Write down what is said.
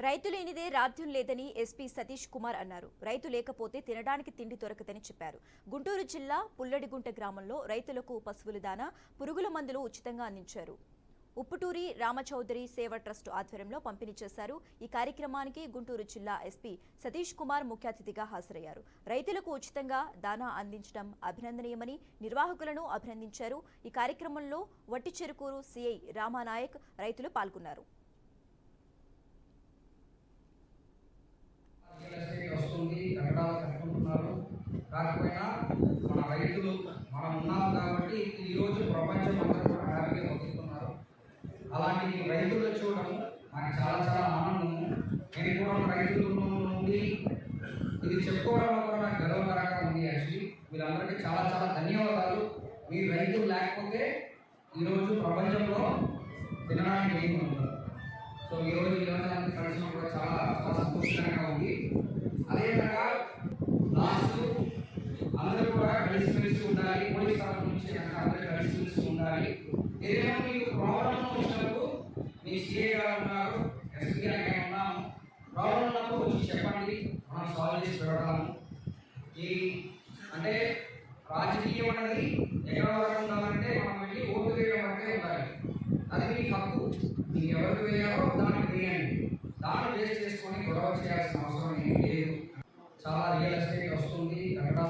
రైతు లేనిదే రాజ్యం లేదని ఎస్పీ సతీష్ కుమార్ అన్నారు. రైతు లేకపోతే తినడానికి తిండి దొరకదని చెప్పారు. గుంటూరు జిల్లా పుల్లడిగుంట గ్రామంలో రైతులకు పశువుల దానా, పురుగుల మందులు ఉచితంగా అందించారు. ఉప్పుటూరి రామచౌదరి సేవ ట్రస్ట్ ఆధ్వర్యంలో పంపిణీ చేశారు. ఈ కార్యక్రమానికి గుంటూరు జిల్లా ఎస్పీ సతీష్ కుమార్ ముఖ్య అతిథిగా హాజరయ్యారు. రైతులకు ఉచితంగా దానా అందించడం అభినందనీయమని నిర్వాహకులను అభినందించారు. ఈ కార్యక్రమంలో వట్టిచెరుకూరు సిఐ రామానాయక్ రైతులు పాల్గొన్నారు. కాకపోయినా మన రైతులు మనం ఉన్నాం కాబట్టి ఈరోజు ప్రపంచం అంతా కూడా హ్యాపీగా బతుకుతున్నారు. అలాంటి రైతులు చూడడం నాకు చాలా చాలా ఆనందము. నేను కూడా రైతు కుటుంబం నుండి ఇది చెప్పుకోవడంలో కూడా నాకు గర్వకరంగా ఉంది. యాక్చువల్లీ వీళ్ళందరికీ చాలా చాలా ధన్యవాదాలు. మీరు రైతులు లేకపోతే ఈరోజు ప్రపంచంలో తినడానికి ఏమి ఉండదు. సో ఈరోజు కలిసిన కూడా చాలా చాలా సంతోషకరంగా ఉంది. అదేవిధంగా లాస్ట్ అందరూ కూడా కలిసిమెలిసి ఉండాలి. పోలీస్ తరఫు నుంచి అందరూ కలిసిమెలిసి ఉండాలి. ఏదైనా మీకు ప్రాబ్లం వచ్చినప్పుడు మీ సిఏ గారు ఉన్నారు, ఎస్పీ గారు ఉన్నాము, ప్రాబ్లం ఉన్నప్పుడు వచ్చి చెప్పండి, మనం సాల్వ్ చేసి పెడతాము. ఈ అంటే రాజకీయం అనేది ఎక్కడ వరకు ఉండాలంటే మనం వెళ్ళి ఓటు వేయడం వరకే ఉండాలి. అది మీ హక్కు. మీకు ఎవరికి వేయాలో దానికి వేయండి. దాన్ని వేస్ట్ చేసుకొని గొడవ చేయాల్సిన అవసరం ఏమీ లేదు. చాలా రియల్ ఎస్టేట్ వస్తుంది అక్కడ.